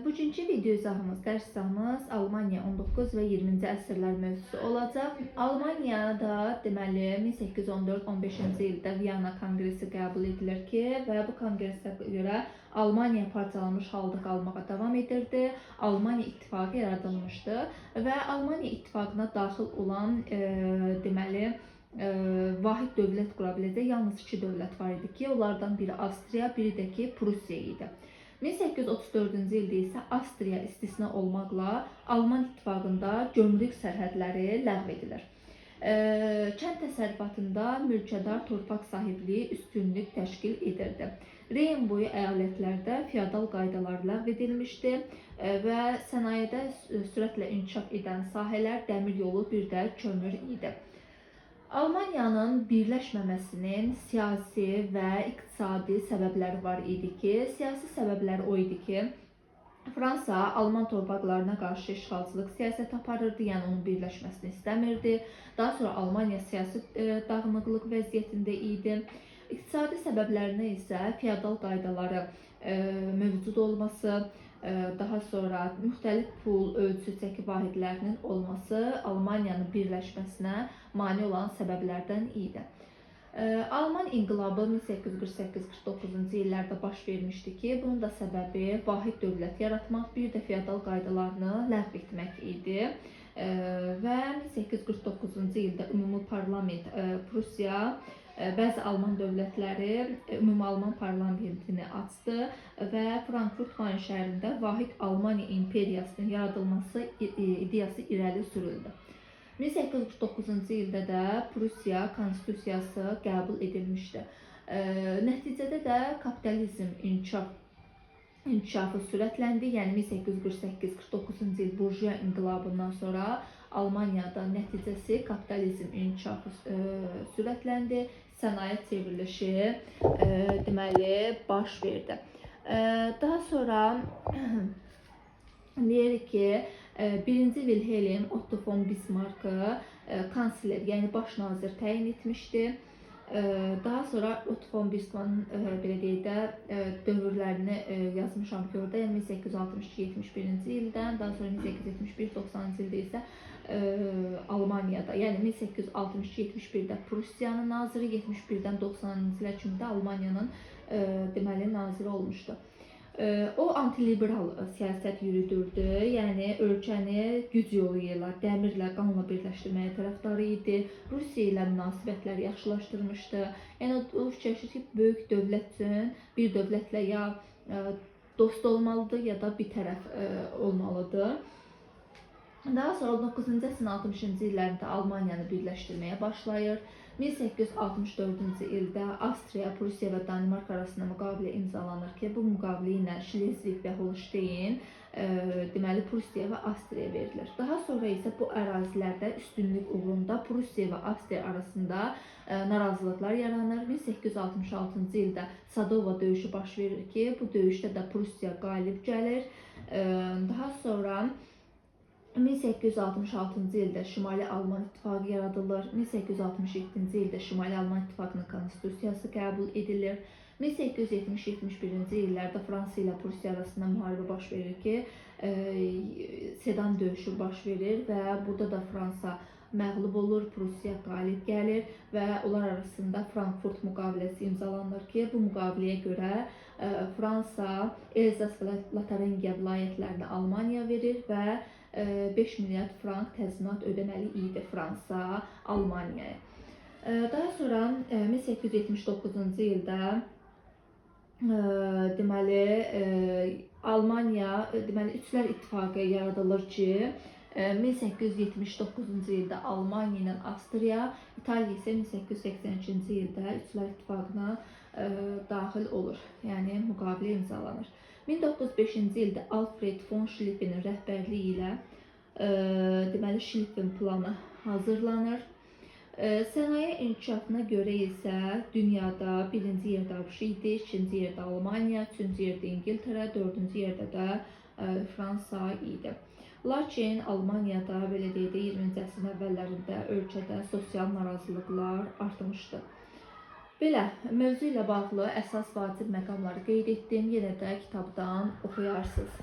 Bugünkü video izahımız, dərs izahımız Almaniya 19 və 20-ci əsrlər mövzusu olacaq. Almaniyada deməli 1814-15-ci ildə Viyana Konqresi qəbul edilir ki, və bu konqresə görə Almaniya parçalanmış halda qalmağa davam edirdi. Almaniya İttifaqı yaradılmışdı və Almaniya İttifaqına daxil olan deməli vahid dövlət qura biləcək yalnız iki dövlət var idi ki, onlardan biri Avstriya, biri də ki Prusiya idi. 1834-cü ildə isə Avstriya istisna olmaqla Alman İttifaqında gömrük sərhədləri ləğv edilir. Kənd təsərrüfatında mülkədar torpaq sahibliyi üstünlük təşkil edirdi. Reyn boyu əyalətlərdə feodal qaydalar ləğv edilmişdi və sənayedə sürətlə inkişaf edən sahələr dəmir yolu, bir də kömür idi. Almaniyanın birləşməməsinin siyasi və iqtisadi səbəbləri var idi ki, siyasi səbəbləri o idi ki, Fransa Alman torpaqlarına qarşı işğalçılıq siyasəti aparırdı, yəni onun birləşməsini istəmirdi. Daha sonra Almaniya siyasi dağınıqlıq vəziyyətində idi. İqtisadi səbəblərinə isə feodal qaydaları mövcud olması, daha sonra müxtəlif pul, ölçü, çəki vahidlərinin olması Almaniyanın birləşməsinə mane olan səbəblərdən idi. Alman inqilabı 1848-49-cu illərdə baş vermişdi ki, bunun da səbəbi vahid dövlət yaratmaq, bir də feodal qaydalarını ləğv etmək idi. Və 1849-cu ildə ümumi parlament Prusiya bəzi Alman dövlətləri ümumi Alman parlamentini açdı və Frankfurt-Main şəhərində vahid Almaniya imperiyasının yaradılması ideyası irəli sürüldü. 1849-cu ildə də Prusiya konstitusiyası qəbul edilmişdi. Nəticədə də kapitalizm inkişafı sürətləndi. Yəni 1848-49-cu il burjuya inqilabından sonra Almaniyada nəticəsi kapitalizm inkişafı sürətləndi. Sənaye çevrilişi deməli baş verdi. Daha sonra deyirik ki, 1-ci Wilhelm Otto von Bismarck'ı kansler, yəni baş nazir təyin etmişdi. Daha sonra Otto von Bismarck'ın belə deyək də dövrlərini yazmışam ki, orada 1862-71-ci ildən, daha sonra 1871-90-cı ildə isə Almaniyada, yəni 1862-71-də Prusiyanın naziri, 71-dən 90-cı illər kimi də Almaniyanın deməli naziri olmuşdu. O antiliberal siyasət yürüdürdü, yəni ölkəni güc yolu ilə, dəmirlə, qanla birləşdirməyə tərəfdarı idi. Rusiya ilə münasibətləri yaxşılaşdırmışdı. Yəni o fikirləşir ki, böyük dövlət üçün bir dövlətlə ya dost olmalıdır, ya da bir tərəf olmalıdır. Daha sonra 19-cu əsrin 60-cı illərində Almaniyanı birləşdirməyə başlayır. 1864-cü ildə Avstriya, Prusiya və Danimark arasında müqavilə imzalanır ki, bu müqavilə ilə Şlezvig və Holşteyn deməli Prusiya və Avstriya verilir. Daha sonra isə bu ərazilərdə üstünlük uğrunda Prusiya və Avstriya arasında narazılıqlar yaranır. 1866-cı ildə Sadova döyüşü baş verir ki, bu döyüşdə də Prusiya qalib gəlir. Daha sonra 1866-cı ildə Şimali Alman İttifaqı yaradılır. 1867-ci ildə Şimali Alman İttifaqının konstitusiyası qəbul edilir. 1870-71-ci illərdə Fransa ilə Prusiya arasında müharibə baş verir ki, Sedan döyüşü baş verir və burada da Fransa məğlub olur, Prusiya qalib gəlir və onlar arasında Frankfurt müqaviləsi imzalanır ki, bu müqaviləyə görə Fransa Elzas və Lotaringiya vilayətlərini Almaniya verir və 5 milyard frank təzminat ödəməli idi Fransa Almaniyaya. Daha sonra 1879-cu ildə deməli Almaniya, deməli Üçlər İttifaqı yaradılır ki, 1879-cu ildə Almaniya ilə Avstriya, İtaliya isə 1882-ci ildə Üçlər İttifaqına daxil olur, yəni müqavilə imzalanır. 1905-ci ildə Alfred von Schlieffenin rəhbərliyi ilə deməli Schlieffen planı hazırlanır. Sənaye inkişafına görə isə dünyada 1-ci yerdə ABŞ idi, 2-ci yerdə Almaniya, 3-cü yerdə İngiltərə, 4-cü yerdə də Fransa idi. Lakin Almaniyada belə deyək də 20-ci əsrin əvvəllərində ölkədə sosial narazılıqlar artmışdı. Belə, mövzu ilə bağlı əsas vacib məqamları qeyd etdim. Yenə də kitabdan oxuyarsınız.